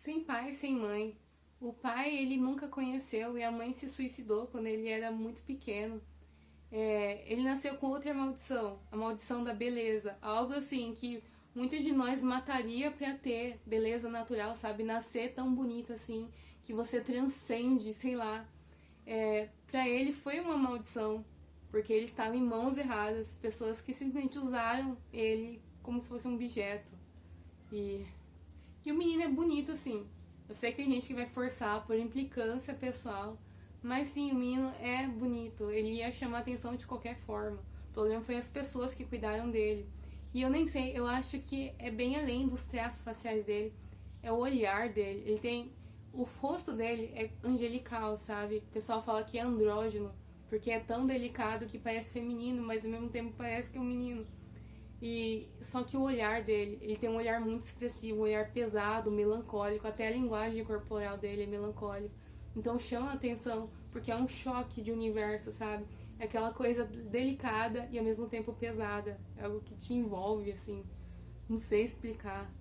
Sem pai, sem mãe. O pai ele nunca conheceu e a mãe se suicidou quando ele era muito pequeno. Ele nasceu com outra maldição, a maldição da beleza. Algo assim que muitos de nós mataria pra ter beleza natural, sabe? Nascer tão bonito assim, que você transcende, sei lá. Pra ele foi uma maldição, porque ele estava em mãos erradas, pessoas que simplesmente usaram ele como se fosse um objeto. E e o menino é bonito, assim. Eu sei que tem gente que vai forçar por implicância pessoal, mas sim, o menino é bonito. Ele ia chamar atenção de qualquer forma. O problema foi as pessoas que cuidaram dele. E eu nem sei, eu acho que é bem além dos traços faciais dele. É o olhar dele. Ele tem. O rosto dele é angelical, sabe? O pessoal fala que é andrógeno, porque é tão delicado que parece feminino, mas ao mesmo tempo parece que é um menino. E só que o olhar dele, ele tem um olhar muito expressivo, um olhar pesado, melancólico, até a linguagem corporal dele é melancólica. Então chama a atenção, porque é um choque de universo, sabe? É aquela coisa delicada e ao mesmo tempo pesada. É algo que te envolve, assim. Não sei explicar.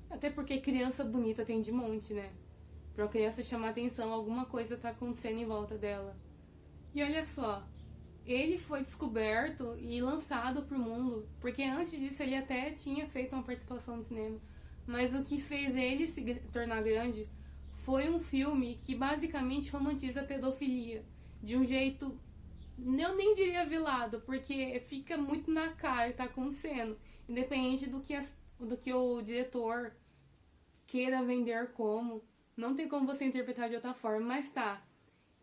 Até porque criança bonita tem de monte, né? Pra uma criança chamar atenção, alguma coisa tá acontecendo em volta dela. E olha só, ele foi descoberto e lançado pro mundo, porque antes disso ele até tinha feito uma participação no cinema, mas o que fez ele se tornar grande foi um filme que basicamente romantiza a pedofilia de um jeito, eu nem diria velado, porque fica muito na cara que tá acontecendo, independente do que o diretor queira vender como, não tem como você interpretar de outra forma, mas tá.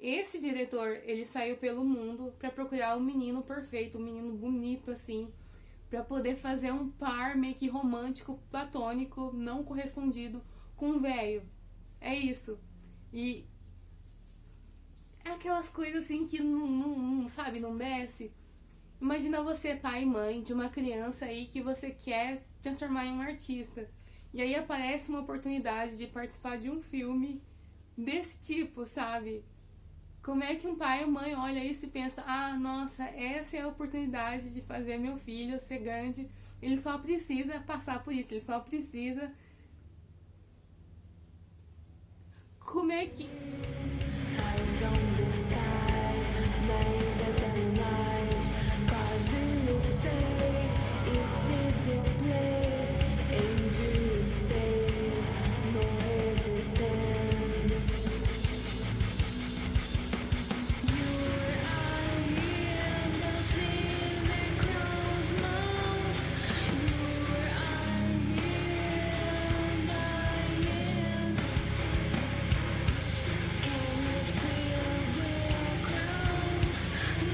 Esse diretor, ele saiu pelo mundo pra procurar um menino perfeito, um menino bonito assim, pra poder fazer um par meio que romântico, platônico, não correspondido com um velho. É isso. E é aquelas coisas assim que não, sabe, não desce. Imagina você, pai e mãe de uma criança aí que você quer transformar em um artista. E aí aparece uma oportunidade de participar de um filme desse tipo, sabe? Como é que um pai ou mãe olha isso e pensa: ah, nossa, essa é a oportunidade de fazer meu filho ser grande. Ele só precisa passar por isso, ele só precisa. Como é que. High from the sky, night and night. 'Cause you say it is your place, and you stay, no resistance. You're alien, dancing across mountains. You're alien, alien. Can you feel the crowns?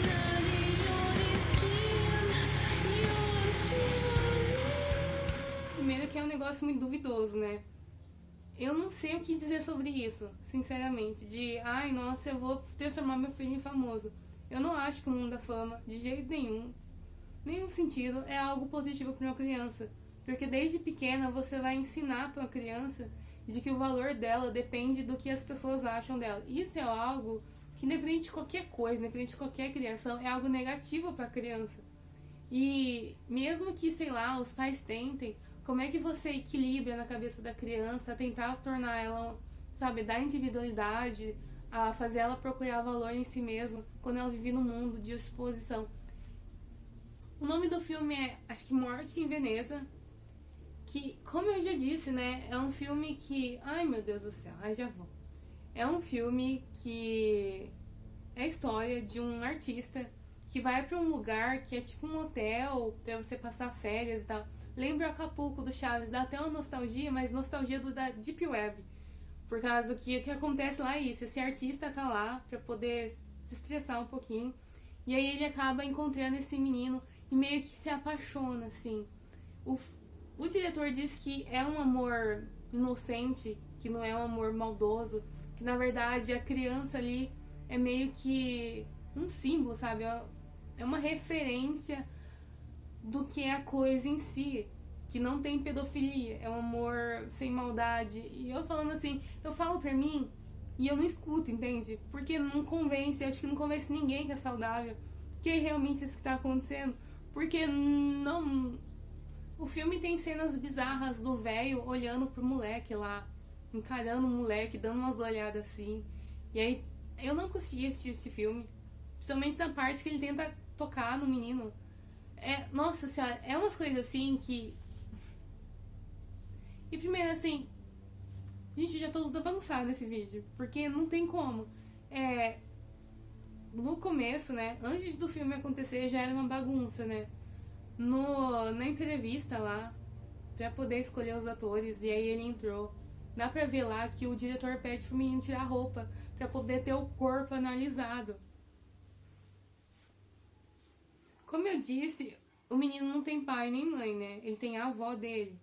Not in your skin, your chill. Primeiro que é um negócio muito duvidoso, né? Eu não sei o que dizer sobre isso, sinceramente. De, ai, nossa, eu vou transformar meu filho em famoso. Eu não acho que o mundo da fama, de jeito nenhum, nenhum sentido, é algo positivo para uma criança. Porque desde pequena você vai ensinar para uma criança de que o valor dela depende do que as pessoas acham dela. Isso é algo que, independente de qualquer coisa, independente de qualquer criação, é algo negativo para a criança. E mesmo que, sei lá, os pais tentem, como é que você equilibra na cabeça da criança, tentar tornar ela, sabe, dar individualidade, a fazer ela procurar valor em si mesma quando ela vive no mundo de exposição? O nome do filme é, acho que Morte em Veneza, que, como eu já disse, né, é um filme que, ai meu Deus do céu, ai já vou. É um filme que é a história de um artista que vai pra um lugar que é tipo um hotel pra você passar férias e tal. Lembra o Acapulco do Chaves, dá até uma nostalgia, mas nostalgia da Deep Web. Por causa que o que acontece lá é isso, esse artista tá lá pra poder se estressar um pouquinho. E aí ele acaba encontrando esse menino e meio que se apaixona, assim. O, o diretor diz que é um amor inocente, que não é um amor maldoso, que na verdade a criança ali é meio que um símbolo, sabe? É uma referência do que é a coisa em si, que não tem pedofilia, é um amor sem maldade. E eu falando assim, eu falo pra mim e eu não escuto, entende? Porque não convence, acho que não convence ninguém que é saudável, que é realmente isso que tá acontecendo, porque não, O filme tem cenas bizarras do velho olhando pro moleque lá, encarando o moleque, dando umas olhadas assim. E aí, eu não consegui assistir esse filme, principalmente na parte que ele tenta tocar no menino. Nossa senhora, é umas coisas assim que... E primeiro assim, gente, já tô toda bagunçada nesse vídeo, porque não tem como. No começo, né, antes do filme acontecer, já era uma bagunça, né? Na entrevista lá, pra poder escolher os atores, e aí ele entrou. Dá pra ver lá que o diretor pede pro menino tirar a roupa pra poder ter o corpo analisado. Como eu disse, o menino não tem pai nem mãe, né? Ele tem a avó dele.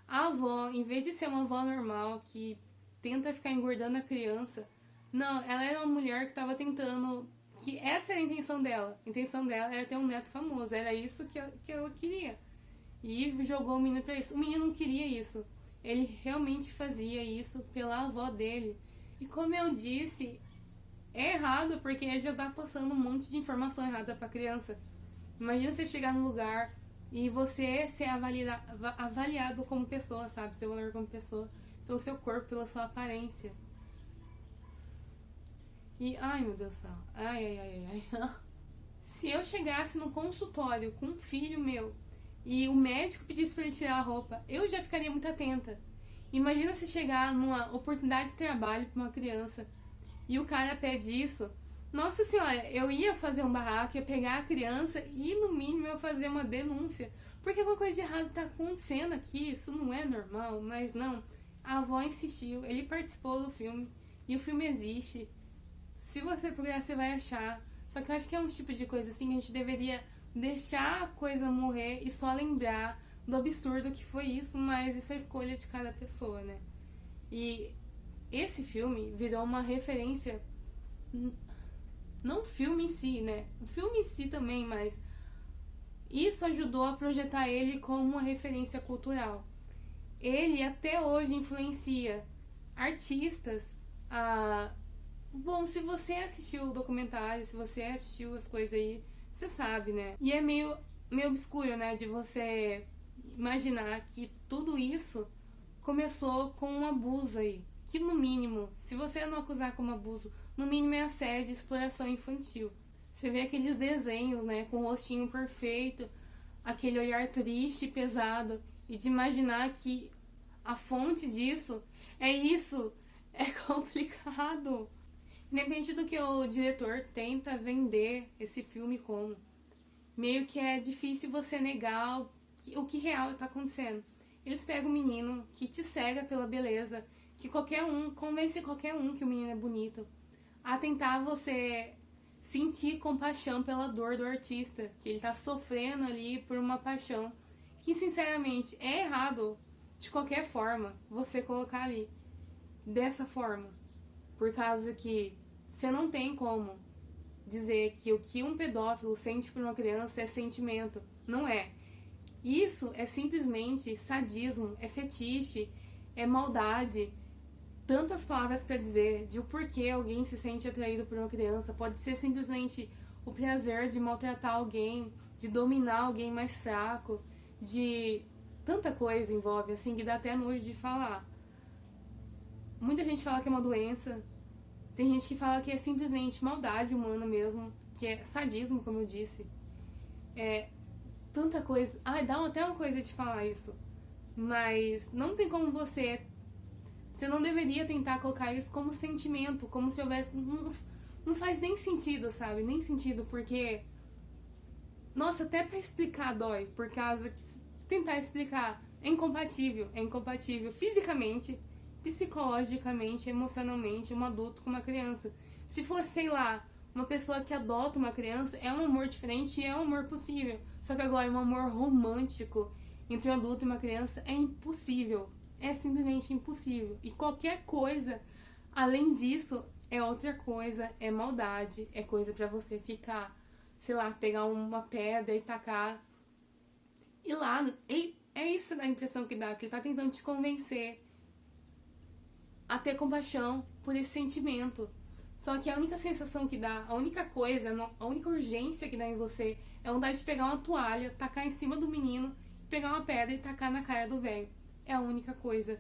A avó, em vez de ser uma avó normal que tenta ficar engordando a criança, não, ela era uma mulher que tava tentando... Que essa era a intenção dela. A intenção dela era ter um neto famoso. Era isso que ela queria. E jogou o menino pra isso. O menino não queria isso. Ele realmente fazia isso pela avó dele. E como eu disse, é errado porque já tá passando um monte de informação errada pra criança. Imagina você chegar num lugar e você ser avaliado como pessoa, sabe? Seu valor como pessoa, pelo seu corpo, pela sua aparência. E, ai meu Deus do céu, ai. Se eu chegasse no consultório com um filho meu e o médico pedisse pra ele tirar a roupa, eu já ficaria muito atenta. Imagina se chegar numa oportunidade de trabalho pra uma criança e o cara pede isso. Nossa senhora, eu ia fazer um barraco, ia pegar a criança e no mínimo eu fazer uma denúncia. Porque alguma coisa de errado tá acontecendo aqui, isso não é normal, mas não. A avó insistiu, ele participou do filme e o filme existe. Se você procurar, você vai achar. Só que eu acho que é um tipo de coisa assim que a gente deveria deixar a coisa morrer e só lembrar do absurdo que foi isso, mas isso é a escolha de cada pessoa, né? E esse filme virou uma referência, não o filme em si, né? O filme em si também, mas isso ajudou a projetar ele como uma referência cultural. Ele até hoje influencia artistas a... Bom, se você assistiu o documentário, se você assistiu as coisas aí, você sabe, né? E é meio obscuro, né? De você imaginar que tudo isso começou com um abuso aí. Que no mínimo, se você não acusar como abuso, no mínimo é assédio e exploração infantil. Você vê aqueles desenhos, né? Com o rostinho perfeito, aquele olhar triste e pesado. E de imaginar que a fonte disso é isso. É complicado. Independente do que o diretor tenta vender esse filme como, meio que é difícil você negar o que real está acontecendo. Eles pegam o menino que te cega pela beleza, que convence qualquer um que o menino é bonito, a tentar você sentir compaixão pela dor do artista, que ele tá sofrendo ali por uma paixão, que sinceramente é errado de qualquer forma você colocar ali dessa forma. Por causa que você não tem como dizer que o que um pedófilo sente por uma criança é sentimento. Não é. Isso é simplesmente sadismo, é fetiche, é maldade. Tantas palavras para dizer de o porquê alguém se sente atraído por uma criança. Pode ser simplesmente o prazer de maltratar alguém, de dominar alguém mais fraco, de... Tanta coisa envolve, assim, que dá até nojo de falar. Muita gente fala que é uma doença. Tem gente que fala que é simplesmente maldade humana mesmo, que é sadismo, como eu disse. Tanta coisa. Ai, dá até uma coisa de falar isso. Mas não tem como você não deveria tentar colocar isso como sentimento, como se houvesse... Não faz nem sentido, sabe? Nem sentido, porque... Nossa, até pra explicar dói, por causa que tentar explicar é incompatível. É incompatível fisicamente, psicologicamente, emocionalmente, um adulto com uma criança. Se fosse, sei lá, uma pessoa que adota uma criança, é um amor diferente e é um amor possível. Só que agora, um amor romântico entre um adulto e uma criança é impossível. É simplesmente impossível. E qualquer coisa além disso é outra coisa, é maldade, é coisa pra você ficar, sei lá, pegar uma pedra e tacar. E lá, é isso a impressão que dá, que ele tá tentando te convencer a ter compaixão por esse sentimento. Só que a única sensação que dá, a única coisa, a única urgência que dá em você é a vontade de pegar uma toalha, tacar em cima do menino pegar uma pedra e tacar na cara do velho. É a única coisa.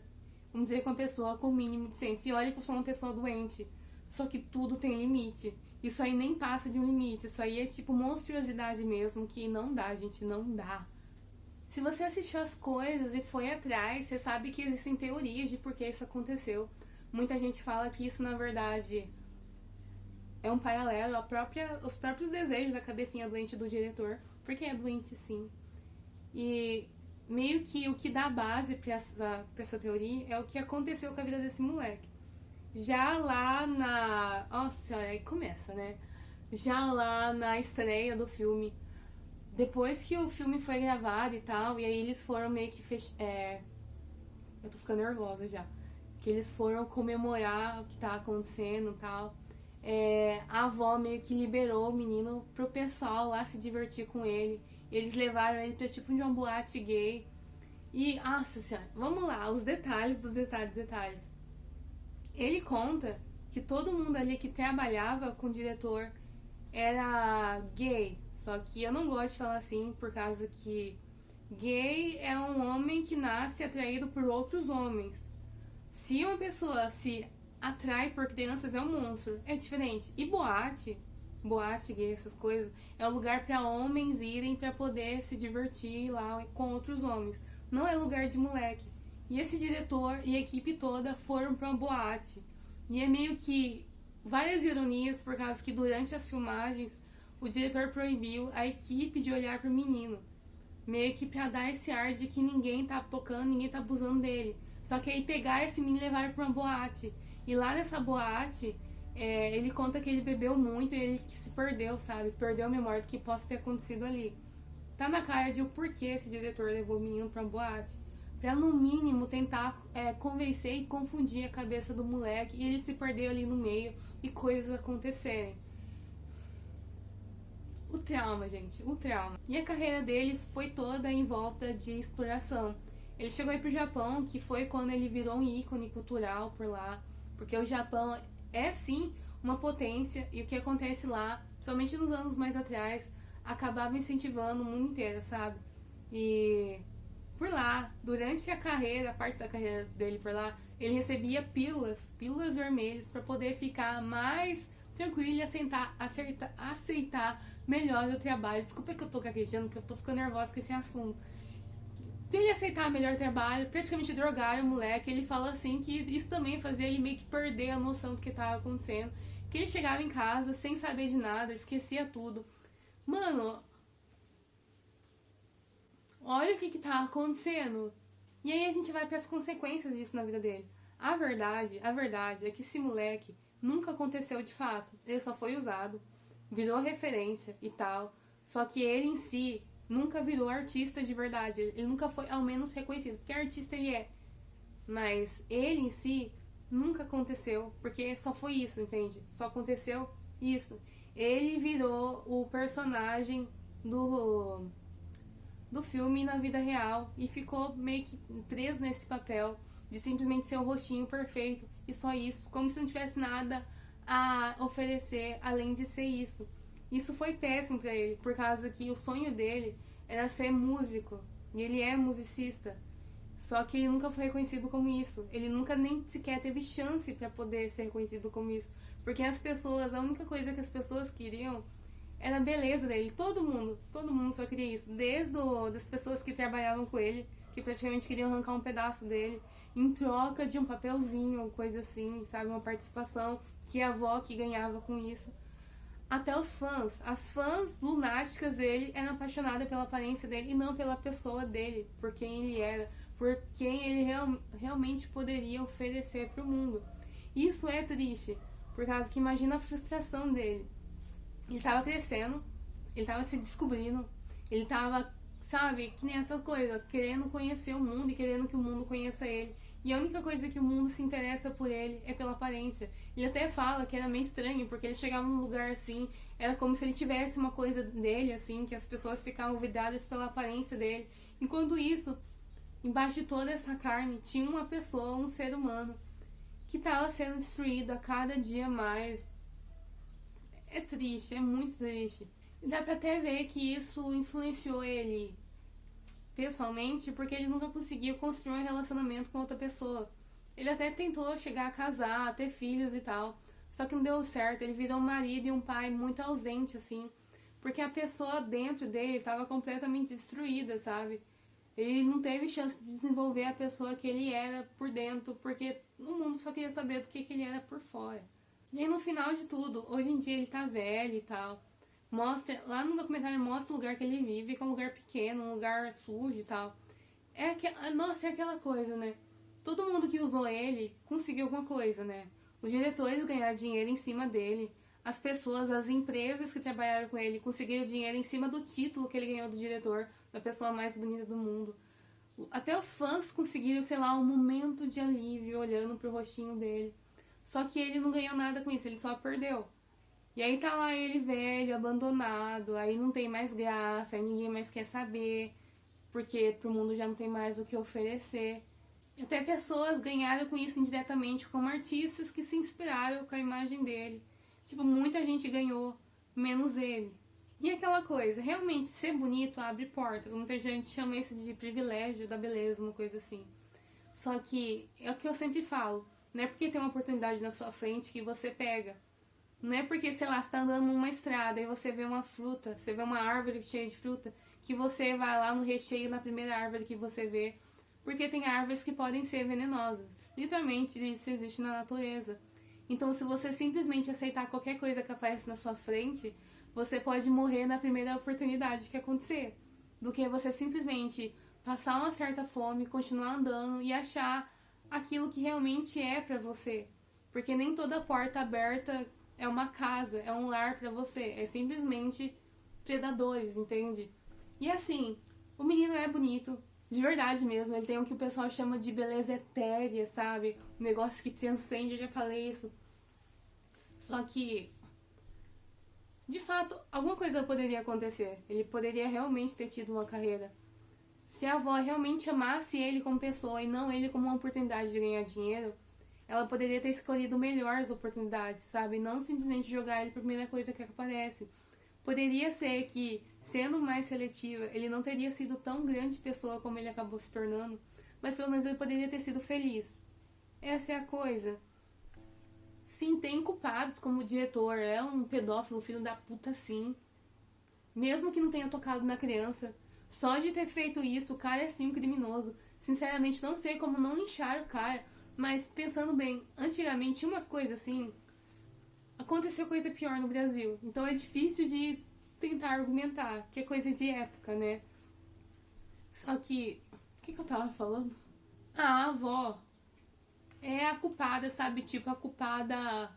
Vamos dizer, com uma pessoa com o mínimo de senso. E olha que eu sou uma pessoa doente. Só que tudo tem limite. Isso aí nem passa de um limite. Isso aí é tipo monstruosidade mesmo, que não dá, gente, não dá. Se você assistiu as coisas e foi atrás, você sabe que existem teorias de por que isso aconteceu. Muita gente fala que isso, na verdade, é um paralelo aos próprios desejos da cabecinha doente do diretor. Porque é doente, sim. E meio que o que dá base pra essa teoria é o que aconteceu com a vida desse moleque. Já lá na... Nossa, aí começa, né? Já lá na estreia do filme, depois que o filme foi gravado e tal, e aí eles foram meio que eu tô ficando nervosa já. Que eles foram comemorar o que tá acontecendo e tal. A avó meio que liberou o menino pro pessoal lá se divertir com ele. Eles levaram ele pra tipo de uma boate gay. E, nossa senhora, vamos lá, os detalhes dos detalhes. Ele conta que todo mundo ali que trabalhava com o diretor era gay. Só que eu não gosto de falar assim por causa que gay é um homem que nasce atraído por outros homens. Se uma pessoa se atrai por crianças, é um monstro. É diferente. E boate gay, essas coisas, é um lugar para homens irem para poder se divertir lá com outros homens. Não é lugar de moleque. E esse diretor e a equipe toda foram pra uma boate. E é meio que várias ironias, por causa que durante as filmagens o diretor proibiu a equipe de olhar pro menino. Meio que pra dar esse ar de que ninguém tá tocando, ninguém tá abusando dele. Só que aí pegaram esse menino e levaram pra uma boate. E lá nessa boate, ele conta que ele bebeu muito e ele que se perdeu, sabe? Perdeu a memória do que possa ter acontecido ali. Tá na cara de o porquê esse diretor levou o menino pra uma boate. Pra no mínimo tentar convencer e confundir a cabeça do moleque e ele se perder ali no meio e coisas acontecerem. O trauma, gente, o trauma. E a carreira dele foi toda em volta de exploração. Ele chegou aí pro Japão, que foi quando ele virou um ícone cultural por lá. Porque o Japão é sim uma potência e o que acontece lá, somente nos anos mais atrás, acabava incentivando o mundo inteiro, sabe? E por lá, durante a carreira, a parte da carreira dele por lá, ele recebia pílulas vermelhas para poder ficar mais tranquilo e aceitar melhor o trabalho. Desculpa que eu tô gaguejando, que eu tô ficando nervosa com esse assunto. Se ele aceitar melhor o trabalho, praticamente drogaram o moleque. Ele falou assim que isso também fazia ele meio que perder a noção do que estava acontecendo. Que ele chegava em casa sem saber de nada, esquecia tudo. Mano, olha o que tá acontecendo. E aí a gente vai para as consequências disso na vida dele. A verdade é que esse moleque nunca aconteceu de fato. Ele só foi usado, virou referência e tal. Só que ele em si nunca virou artista de verdade. Ele nunca foi ao menos reconhecido. Porque artista ele é. Mas ele em si nunca aconteceu. Porque só foi isso, entende? Só aconteceu isso. Ele virou o personagem do filme na vida real e ficou meio que preso nesse papel de simplesmente ser o rostinho perfeito e só isso, como se não tivesse nada a oferecer além de ser isso. Isso foi péssimo pra ele, por causa que o sonho dele era ser músico e ele é musicista, só que ele nunca foi reconhecido como isso. Ele nunca nem sequer teve chance pra poder ser reconhecido como isso, porque a única coisa que as pessoas queriam era a beleza dele. Todo mundo só queria isso. Desde das pessoas que trabalhavam com ele, que praticamente queriam arrancar um pedaço dele, em troca de um papelzinho, coisa assim, sabe? Uma participação que a avó que ganhava com isso. Até os fãs. As fãs lunáticas dele eram apaixonadas pela aparência dele e não pela pessoa dele, por quem ele era, por quem ele realmente poderia oferecer pro mundo. Isso é triste, por causa que imagina a frustração dele. Ele tava crescendo, ele tava se descobrindo, ele tava, sabe, que nem essa coisa, querendo conhecer o mundo e querendo que o mundo conheça ele. E a única coisa que o mundo se interessa por ele é pela aparência. Ele até fala que era meio estranho, porque ele chegava num lugar assim, era como se ele tivesse uma coisa dele, assim, que as pessoas ficavam vidradas pela aparência dele. Enquanto isso, embaixo de toda essa carne, tinha uma pessoa, um ser humano, que tava sendo destruído a cada dia mais. É triste, é muito triste. E dá pra até ver que isso influenciou ele pessoalmente porque ele nunca conseguiu construir um relacionamento com outra pessoa. Ele até tentou chegar a casar, a ter filhos e tal, só que não deu certo. Ele virou um marido e um pai muito ausente, assim, porque a pessoa dentro dele estava completamente destruída, sabe? Ele não teve chance de desenvolver a pessoa que ele era por dentro, porque o mundo só queria saber do que ele era por fora. E aí no final de tudo, hoje em dia ele tá velho e tal. Mostra, lá no documentário mostra o lugar que ele vive, que é um lugar pequeno, um lugar sujo e tal. Nossa, é aquela coisa, né? Todo mundo que usou ele conseguiu alguma coisa, né? Os diretores ganharam dinheiro em cima dele. As pessoas, as empresas que trabalharam com ele conseguiram dinheiro em cima do título que ele ganhou do diretor, da pessoa mais bonita do mundo. Até os fãs conseguiram, sei lá, um momento de alívio olhando pro rostinho dele. Só que ele não ganhou nada com isso, ele só perdeu. E aí tá lá ele velho, abandonado, aí não tem mais graça, aí ninguém mais quer saber, porque pro mundo já não tem mais o que oferecer. E até pessoas ganharam com isso indiretamente, como artistas que se inspiraram com a imagem dele. Tipo, muita gente ganhou, menos ele. E aquela coisa, realmente ser bonito abre portas. Muita gente chama isso de privilégio da beleza, uma coisa assim. Só que é o que eu sempre falo, não é porque tem uma oportunidade na sua frente que você pega. Não é porque, sei lá, você tá andando numa estrada e você vê uma fruta, você vê uma árvore cheia de fruta, que você vai lá no recheio na primeira árvore que você vê. Porque tem árvores que podem ser venenosas. Literalmente, isso existe na natureza. Então, se você simplesmente aceitar qualquer coisa que aparece na sua frente, você pode morrer na primeira oportunidade que acontecer. Do que você simplesmente passar uma certa fome, continuar andando e achar aquilo que realmente é pra você. Porque nem toda porta aberta é uma casa, é um lar pra você. É simplesmente predadores, entende? E assim, o menino é bonito, de verdade mesmo. Ele tem o que o pessoal chama de beleza etérea, sabe? Um negócio que transcende, eu já falei isso. Só que, de fato, alguma coisa poderia acontecer. Ele poderia realmente ter tido uma carreira. Se a avó realmente amasse ele como pessoa e não ele como uma oportunidade de ganhar dinheiro, ela poderia ter escolhido melhor as oportunidades, sabe? Não simplesmente jogar ele pra primeira coisa que aparece. Poderia ser que, sendo mais seletiva, ele não teria sido tão grande pessoa como ele acabou se tornando, mas pelo menos ele poderia ter sido feliz. Essa é a coisa. Sim, tem culpados, como o diretor, é um pedófilo, filho da puta, sim. Mesmo que não tenha tocado na criança, só de ter feito isso, o cara é sim um criminoso. Sinceramente, não sei como não linchar o cara, mas pensando bem, antigamente tinha umas coisas assim, aconteceu coisa pior no Brasil. Então é difícil de tentar argumentar, que é coisa de época, né? Só que, o que eu tava falando? A avó é a culpada, sabe? Tipo, a culpada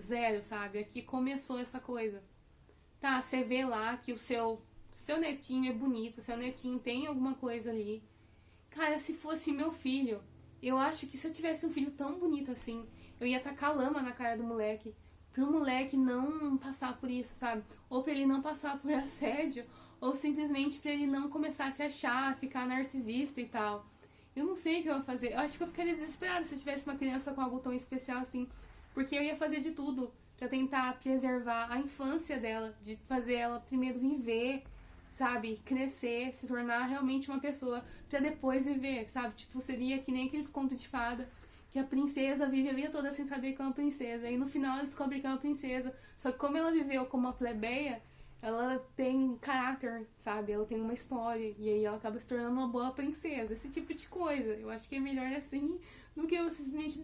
zero, sabe? É que começou essa coisa. Tá, você vê lá que o seu netinho é bonito, seu netinho tem alguma coisa ali. Cara, se fosse meu filho, eu acho que se eu tivesse um filho tão bonito assim, eu ia tacar lama na cara do moleque. Pro moleque não passar por isso, sabe? Ou pra ele não passar por assédio, ou simplesmente pra ele não começar a se achar, ficar narcisista e tal. Eu não sei o que eu ia fazer. Eu acho que eu ficaria desesperada se eu tivesse uma criança com algo tão especial assim. Porque eu ia fazer de tudo pra tentar preservar a infância dela, de fazer ela primeiro viver, sabe? Crescer, se tornar realmente uma pessoa pra depois viver, sabe? Tipo, seria que nem aqueles contos de fada que a princesa vive a vida toda sem saber que é uma princesa. E no final ela descobre que é uma princesa. Só que como ela viveu como uma plebeia, ela tem caráter, sabe? Ela tem uma história. E aí ela acaba se tornando uma boa princesa. Esse tipo de coisa. Eu acho que é melhor assim do que você simplesmente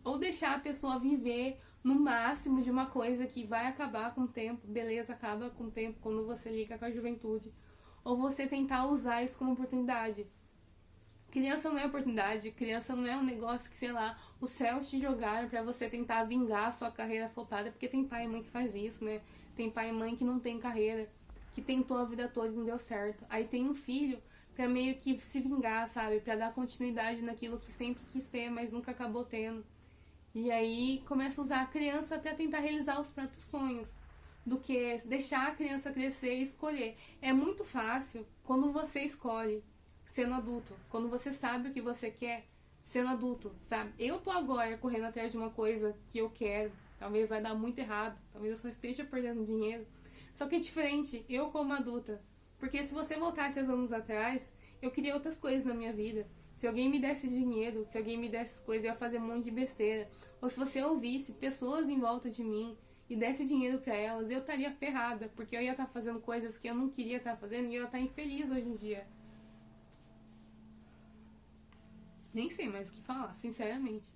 ou deixar a pessoa viver no máximo de uma coisa que vai acabar com o tempo. Beleza, acaba com o tempo quando você liga com a juventude. Ou você tentar usar isso como oportunidade. Criança não é oportunidade, criança não é um negócio que, sei lá, os céus te jogaram pra você tentar vingar a sua carreira flopada, porque tem pai e mãe que faz isso, né? Tem pai e mãe que não tem carreira, que tentou a vida toda e não deu certo. Aí tem um filho pra meio que se vingar, sabe? Pra dar continuidade naquilo que sempre quis ter, mas nunca acabou tendo. E aí começa a usar a criança pra tentar realizar os próprios sonhos, do que deixar a criança crescer e escolher. É muito fácil quando você escolhe sendo adulto, quando você sabe o que você quer sendo adulto, sabe? Eu tô agora correndo atrás de uma coisa que eu quero, talvez vai dar muito errado, talvez eu só esteja perdendo dinheiro, só que é diferente, eu como adulta, porque se você voltasse aos anos atrás, eu queria outras coisas na minha vida. Se alguém me desse dinheiro, se alguém me desse essas coisas, eu ia fazer um monte de besteira. Ou se você ouvisse pessoas em volta de mim e desse dinheiro pra elas, eu estaria ferrada, porque eu ia estar fazendo coisas que eu não queria estar fazendo e eu ia estar infeliz hoje em dia. Nem sei mais o que falar, sinceramente.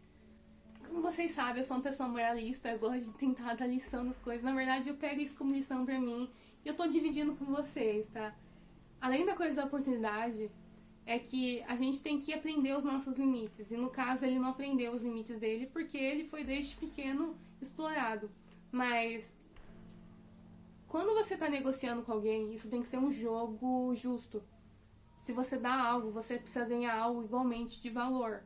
Como vocês sabem, eu sou uma pessoa moralista, eu gosto de tentar dar lição nas coisas. Na verdade, eu pego isso como lição pra mim e eu tô dividindo com vocês, tá? Além da coisa da oportunidade, é que a gente tem que aprender os nossos limites. E no caso, ele não aprendeu os limites dele porque ele foi desde pequeno explorado. Mas quando você tá negociando com alguém, isso tem que ser um jogo justo. Se você dá algo, você precisa ganhar algo igualmente de valor.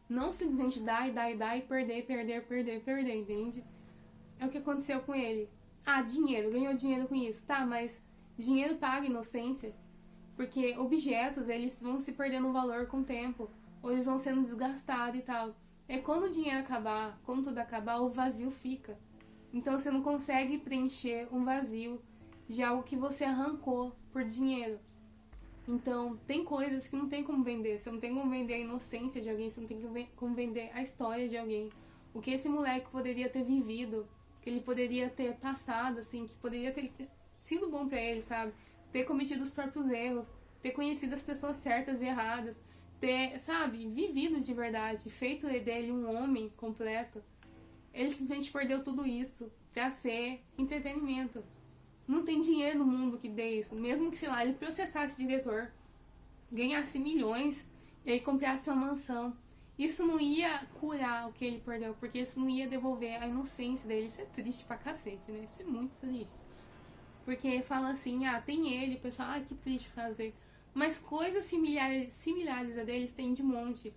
Não simplesmente dar e perder, entende? É o que aconteceu com ele. Ah, dinheiro, ganhou dinheiro com isso. Tá, mas dinheiro paga inocência. Porque objetos, eles vão se perdendo valor com o tempo. Ou eles vão sendo desgastados e tal. É quando o dinheiro acabar, quando tudo acabar, o vazio fica. Então você não consegue preencher um vazio de algo que você arrancou por dinheiro. Então, tem coisas que não tem como vender. Você não tem como vender a inocência de alguém, você não tem como vender a história de alguém. O que esse moleque poderia ter vivido, que ele poderia ter passado, assim, que poderia ter sido bom pra ele, sabe? Ter cometido os próprios erros, ter conhecido as pessoas certas e erradas, ter, sabe, vivido de verdade, feito dele um homem completo. Ele simplesmente perdeu tudo isso pra ser entretenimento. Não tem dinheiro no mundo que dê isso. Mesmo que, sei lá, ele processasse o diretor, ganhasse milhões e aí comprasse uma mansão. Isso não ia curar o que ele perdeu, porque isso não ia devolver a inocência dele. Isso é triste pra cacete, né? Isso é muito triste. Porque fala assim, ah, tem ele, o pessoal, ah, que triste o caso dele. Mas coisas similares a deles tem de monte.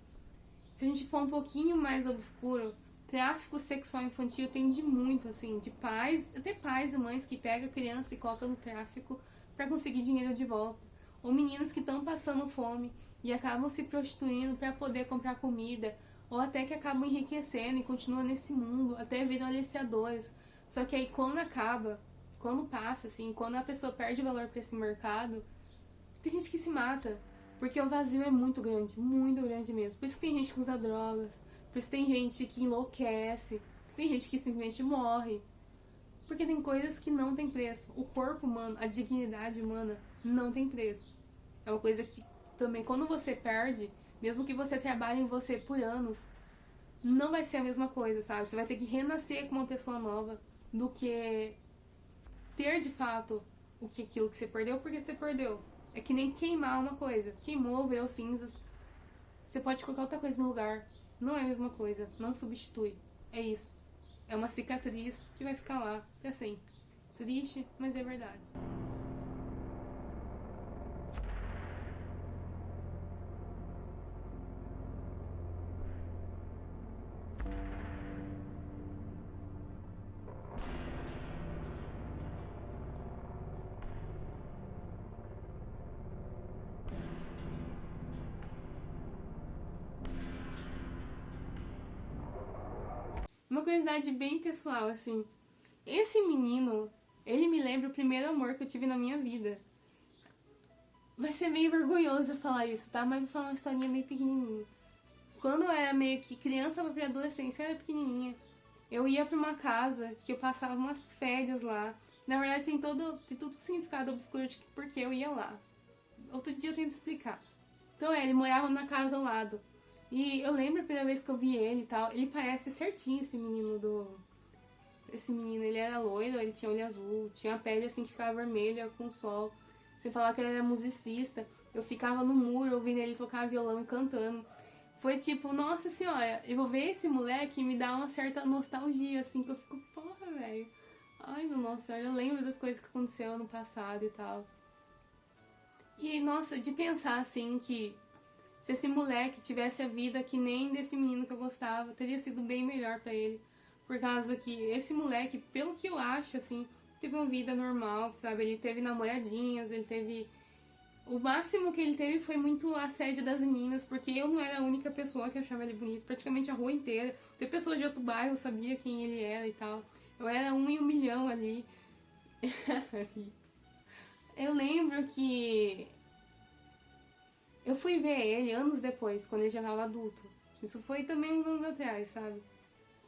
Se a gente for um pouquinho mais obscuro, tráfico sexual infantil tem de muito, assim, de pais, até pais e mães que pegam a criança e colocam no tráfico pra conseguir dinheiro de volta. Ou meninos que estão passando fome e acabam se prostituindo pra poder comprar comida. Ou até que acabam enriquecendo e continuam nesse mundo, até viram aliciadores. Só que aí quando acaba, quando passa, assim, quando a pessoa perde valor pra esse mercado, tem gente que se mata. Porque o vazio é muito grande mesmo. Por isso que tem gente que usa drogas. Por isso tem gente que enlouquece. Por isso tem gente que simplesmente morre. Porque tem coisas que não tem preço. O corpo humano, a dignidade humana, não tem preço. É uma coisa que também, quando você perde, mesmo que você trabalhe em você por anos, não vai ser a mesma coisa, sabe? Você vai ter que renascer com uma pessoa nova do que ter de fato aquilo que você perdeu porque você perdeu. É que nem queimar uma coisa. Queimou, virou cinzas. Você pode colocar outra coisa no lugar. Não é a mesma coisa. Não substitui. É isso. É uma cicatriz que vai ficar lá pra sempre. Triste, mas é verdade. Uma curiosidade bem pessoal, assim. Esse menino, ele me lembra o primeiro amor que eu tive na minha vida. Vai ser meio vergonhoso eu falar isso, tá? Mas vou falar uma historinha meio pequenininha. Quando eu era meio que criança pra adolescência, eu era pequenininha. Eu ia pra uma casa que eu passava umas férias lá. Na verdade, tem todo significado obscuro de por que eu ia lá. Outro dia eu tento explicar. Então, ele morava na casa ao lado. E eu lembro a primeira vez que eu vi ele e tal. Ele parece certinho esse menino Esse menino, ele era loiro, ele tinha olho azul, tinha a pele assim que ficava vermelha com o sol. Você falava que ele era musicista. Eu ficava no muro ouvindo ele tocar violão e cantando. Foi tipo, nossa senhora, eu vou ver esse moleque e me dá uma certa nostalgia, assim, que eu fico, porra, velho. Ai, meu nossa senhora, eu lembro das coisas que aconteceu no passado e tal. E, nossa, de pensar, assim, que se esse moleque tivesse a vida que nem desse menino que eu gostava, teria sido bem melhor pra ele. Por causa que esse moleque, pelo que eu acho, assim, teve uma vida normal, sabe? Ele teve namoradinhas, ele teve... O máximo que ele teve foi muito assédio das meninas, porque eu não era a única pessoa que achava ele bonito. Praticamente a rua inteira. Até pessoas de outro bairro sabia quem ele era e tal. Eu era 1 em 1 milhão ali. Eu lembro que Eu fui ver ele anos depois, quando ele já tava adulto. Isso foi também uns anos atrás, sabe?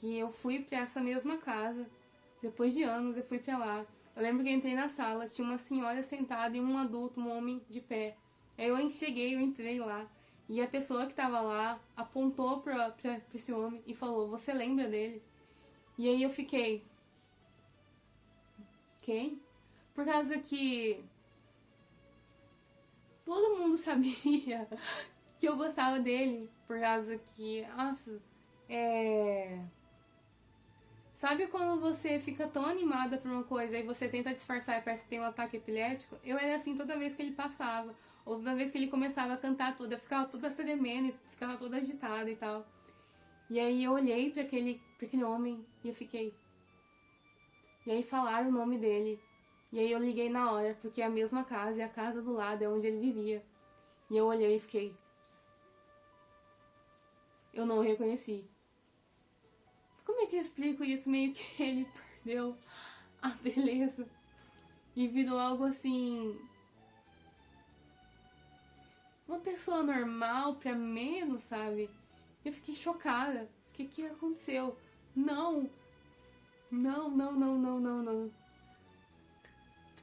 Que eu fui pra essa mesma casa. Depois de anos, eu fui pra lá. Eu lembro que eu entrei na sala, tinha uma senhora sentada e um adulto, um homem de pé. Aí eu cheguei, eu entrei lá. E a pessoa que tava lá apontou pra esse homem e falou: "Você lembra dele?" E aí eu fiquei: "Quem?" Por causa que todo mundo sabia que eu gostava dele. Por causa que, nossa, sabe quando você fica tão animada por uma coisa e você tenta disfarçar e parece que tem um ataque epilético? Eu era assim toda vez que ele passava. Ou toda vez que ele começava a cantar tudo, eu ficava toda tremendo, e ficava toda agitada e tal. E aí eu olhei pra aquele homem e eu fiquei. E aí falaram o nome dele. E aí eu liguei na hora, porque é a mesma casa e a casa do lado é onde ele vivia. E eu olhei e fiquei. Eu não o reconheci. Como é que eu explico isso? Meio que ele perdeu a beleza e virou algo assim. Uma pessoa normal pra menos, sabe? Eu fiquei chocada. Fiquei, o que aconteceu? Não! Não, não, não, não, não, não.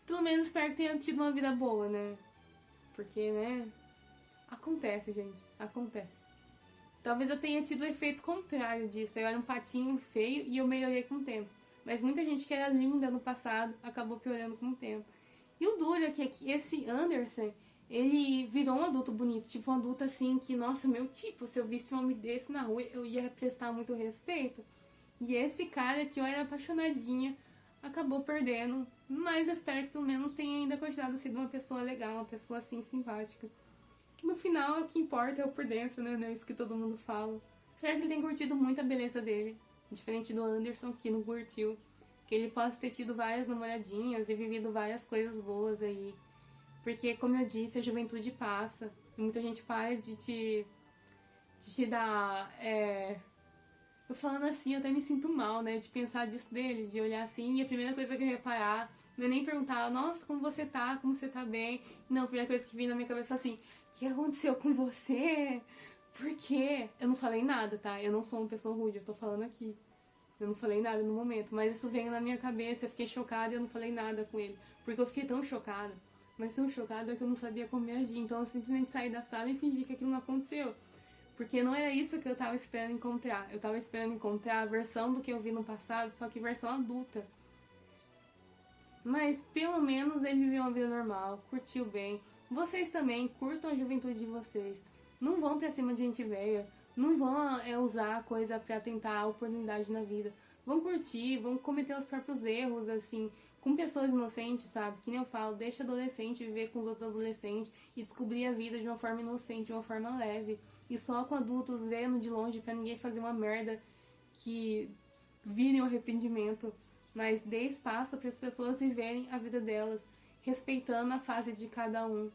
Pelo menos espero que tenha tido uma vida boa, né? Porque, né? Acontece, gente. Acontece. Talvez eu tenha tido o efeito contrário disso. Eu era um patinho feio e eu melhorei com o tempo. Mas muita gente que era linda no passado acabou piorando com o tempo. E o duro é que esse Anderson, ele virou um adulto bonito. Tipo, um adulto assim que, nossa, meu tipo, se eu visse um homem desse na rua, eu ia prestar muito respeito. E esse cara que eu era apaixonadinha acabou perdendo. Mas eu espero que pelo menos tenha ainda continuado sendo uma pessoa legal, uma pessoa assim simpática. Que no final o que importa é o por dentro, né? Não é isso que todo mundo fala. Espero que ele tenha curtido muito a beleza dele. Diferente do Anderson, que não curtiu. Que ele possa ter tido várias namoradinhas e vivido várias coisas boas aí. Porque, como eu disse, a juventude passa. E muita gente para de te dar. Eu falando assim, eu até me sinto mal, né? De pensar disso dele, de olhar assim. E a primeira coisa que eu reparar não é nem perguntar, nossa, como você tá? Como você tá bem? Não, a primeira coisa que vem na minha cabeça foi assim, o que aconteceu com você? Por quê? Eu não falei nada, tá? Eu não sou uma pessoa rude, eu tô falando aqui. Eu não falei nada no momento, mas isso veio na minha cabeça, eu fiquei chocada e eu não falei nada com ele. Porque eu fiquei tão chocada, mas tão chocada que eu não sabia como agir. Então eu simplesmente saí da sala e fingi que aquilo não aconteceu. Porque não era isso que eu tava esperando encontrar. Eu tava esperando encontrar a versão do que eu vi no passado, só que versão adulta. Mas pelo menos ele viveu uma vida normal, curtiu bem. Vocês também curtam a juventude de vocês. Não vão pra cima de gente velha. Não vão usar a coisa pra tentar a oportunidade na vida. Vão curtir, vão cometer os próprios erros, assim, com pessoas inocentes, sabe? Que nem eu falo, deixa adolescente viver com os outros adolescentes e descobrir a vida de uma forma inocente, de uma forma leve. E só com adultos vendo de longe pra ninguém fazer uma merda que vire um arrependimento. Mas dê espaço para as pessoas viverem a vida delas, respeitando a fase de cada um.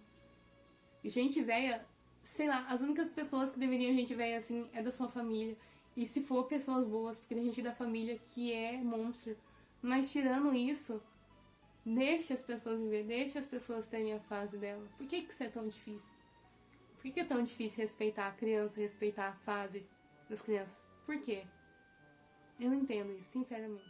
E gente velha, sei lá, as únicas pessoas que deveriam gente velha assim é da sua família. E se for pessoas boas, porque tem gente da família que é monstro. Mas tirando isso, deixa as pessoas viver, deixa as pessoas terem a fase dela. Por que isso é tão difícil? Por que é tão difícil respeitar a criança, respeitar a fase das crianças? Por quê? Eu não entendo isso, sinceramente.